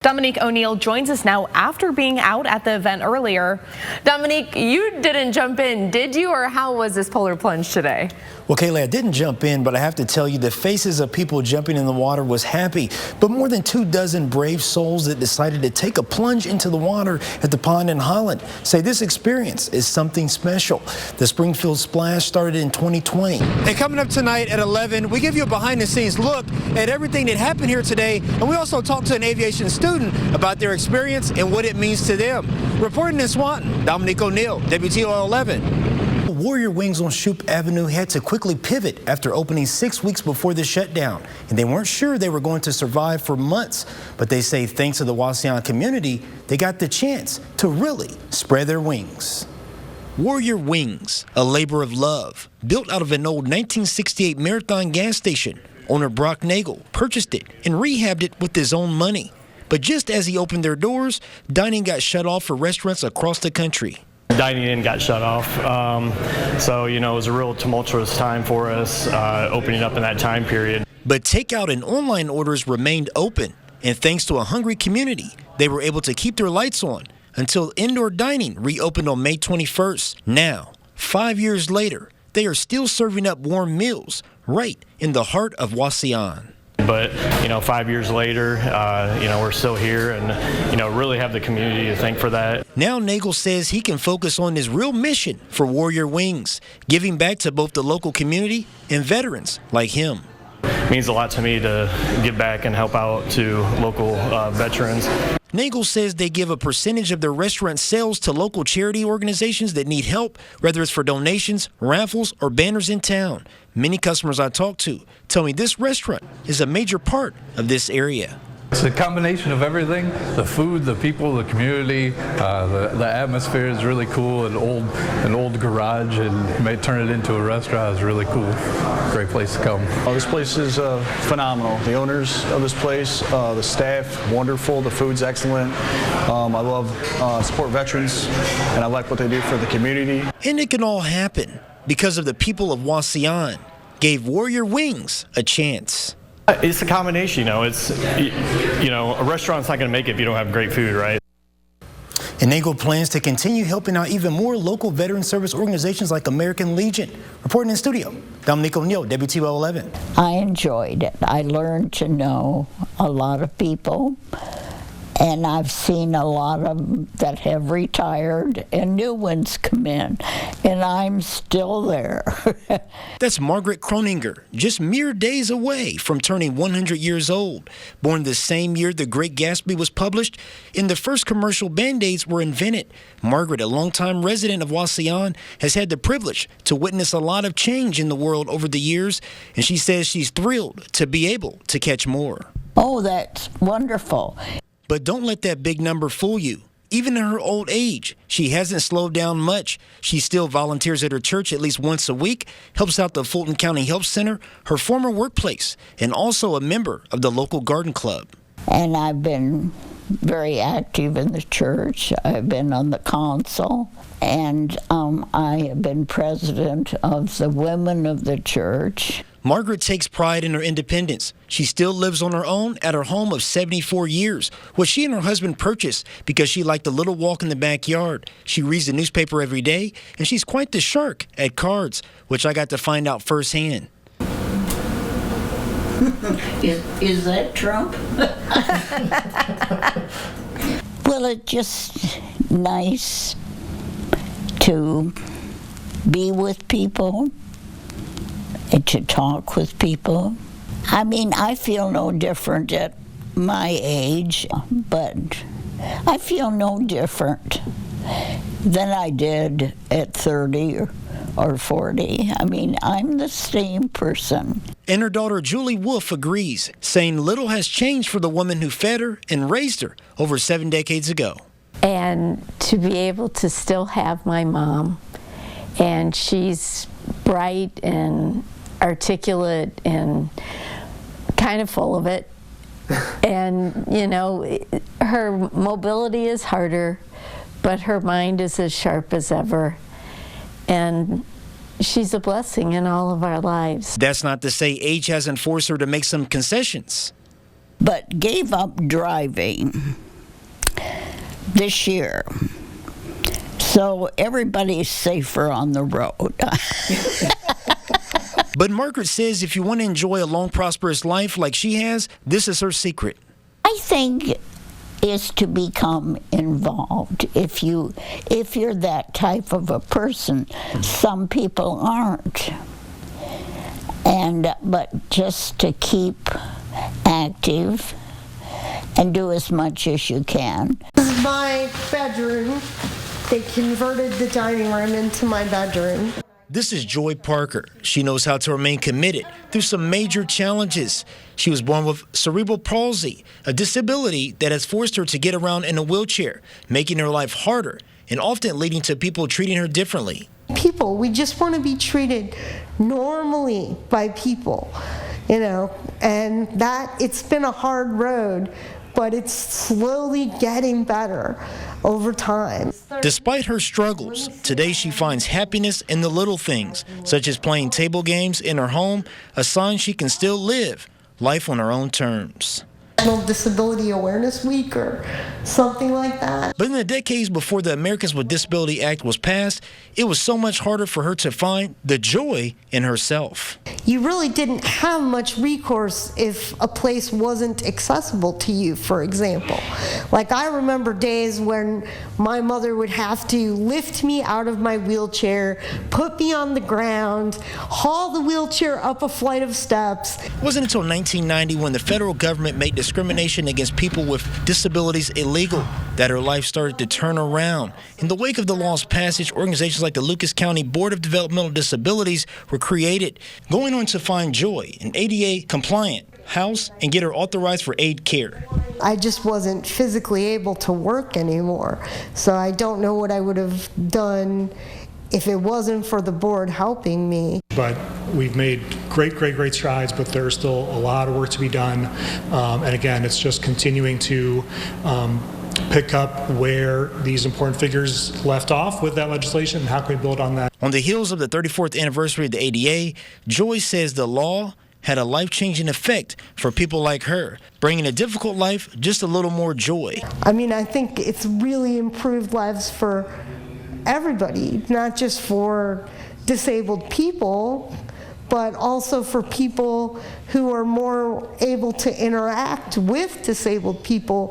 Dominique O'Neill joins us now after being out at the event earlier. Dominique, you didn't jump in, did you, or how was this polar plunge today? Well, Kaylee, I didn't jump in, but I have to tell you, the faces of people jumping in the water was happy. But more than 24 brave souls that decided to take a plunge into the water at the pond in Holland say this experience is something special. The Springfield Splash started in 2020. And coming up tonight at 11, we give you a behind-the-scenes look at everything that happened here today, and we also talk to an aviation student about their experience and what it means to them. Reporting in Swanton, Dominique O'Neill, WTOL 11. Warrior Wings on Shoup Avenue had to quickly pivot after opening 6 weeks before the shutdown, and they weren't sure they were going to survive for months. But they say thanks to the Wauseon community, they got the chance to really spread their wings. Warrior Wings, a labor of love, built out of an old 1968 Marathon gas station. Owner Brock Nagel purchased it and rehabbed it with his own money. But just as he opened their doors, dining got shut off for restaurants across the country. Dining in got shut off, so it was a real tumultuous time for us opening up in that time period. But takeout and online orders remained open, and thanks to a hungry community, they were able to keep their lights on until indoor dining reopened on May 21st. Now, 5 years later, they are still serving up warm meals right in the heart of Wauseon. But 5 years later, we're still here and really have the community to thank for that. Now Nagel says he can focus on his real mission for Warrior Wings, giving back to both the local community and veterans like him. It means a lot to me to give back and help out to local veterans. Nagel says they give a percentage of their restaurant sales to local charity organizations that need help, whether it's for donations, raffles, or banners in town. Many customers I talk to tell me this restaurant is a major part of this area. It's a combination of everything: the food, the people, the community. The atmosphere is really cool. An old garage, and may turn it into a restaurant is really cool. Great place to come. This place is phenomenal. The owners of this place, the staff, wonderful. The food's excellent. I love support veterans, and I like what they do for the community. And it can all happen because of the people of Wauseon gave Warrior Wings a chance. It's a combination, a restaurant's not going to make it if you don't have great food, right? And Nagel plans to continue helping out even more local veteran service organizations like American Legion. Reporting in studio, Dominique O'Neill, WTOL 11. I enjoyed it. I learned to know a lot of people, and I've seen a lot of them that have retired and new ones come in, and I'm still there. That's Margaret Kroninger, just mere days away from turning 100 years old. Born the same year The Great Gatsby was published and the first commercial Band-Aids were invented. Margaret, a longtime resident of Wauseon, has had the privilege to witness a lot of change in the world over the years, and she says she's thrilled to be able to catch more. Oh, that's wonderful. But don't let that big number fool you. Even in her old age, she hasn't slowed down much. She still volunteers at her church at least once a week, helps out the Fulton County Health Center, her former workplace, and also a member of the local garden club. And I've been very active in the church. I've been on the council, and I have been president of the women of the church. Margaret takes pride in her independence. She still lives on her own at her home of 74 years, which she and her husband purchased because she liked the little walk in the backyard. She reads the newspaper every day, and she's quite the shark at cards, which I got to find out firsthand. Is that Trump? Well, it's just nice to be with people and to talk with people. I mean, I feel no different at my age, but I feel no different than I did at 30 or 40. I mean, I'm the same person. And her daughter Julie Wolf agrees, saying little has changed for the woman who fed her and raised her over 7 decades ago. And to be able to still have my mom, and she's bright and articulate and kind of full of it, and her mobility is harder, but her mind is as sharp as ever, and she's a blessing in all of our lives. That's not to say age hasn't forced her to make some concessions. but gave up driving this year. So everybody's safer on the road. But Margaret says if you want to enjoy a long, prosperous life like she has, this is her secret. I think is to become involved. If you're that type of a person, some people aren't. But just to keep active and do as much as you can. This is my bedroom. They converted the dining room into my bedroom. This is Joy Parker. She knows how to remain committed through some major challenges. She was born with cerebral palsy, a disability that has forced her to get around in a wheelchair, making her life harder and often leading to people treating her differently. People, we just want to be treated normally by people, and that it's been a hard road, but it's slowly getting better over time. Despite her struggles, today she finds happiness in the little things, such as playing table games in her home, a sign she can still live life on her own terms. National Disability Awareness Week or something like that. But in the decades before the Americans with Disability Act was passed, it was so much harder for her to find the joy in herself. You really didn't have much recourse if a place wasn't accessible to you, for example. Like I remember days when my mother would have to lift me out of my wheelchair, put me on the ground, haul the wheelchair up a flight of steps. It wasn't until 1990 when the federal government made discrimination against people with disabilities illegal that her life started to turn around. In the wake of the law's passage, organizations like the Lucas County Board of Developmental Disabilities were created, going on to find Joy an ADA-compliant house and get her authorized for aid care. I just wasn't physically able to work anymore, so I don't know what I would have done if it wasn't for the board helping me. But we've made great strides, but there's still a lot of work to be done. And again, it's just continuing to pick up where these important figures left off with that legislation and how can we build on that. On the heels of the 34th anniversary of the ADA, Joy says the law had a life-changing effect for people like her, bringing a difficult life just a little more joy. I mean, I think it's really improved lives for everybody, not just for disabled people, but also for people who are more able to interact with disabled people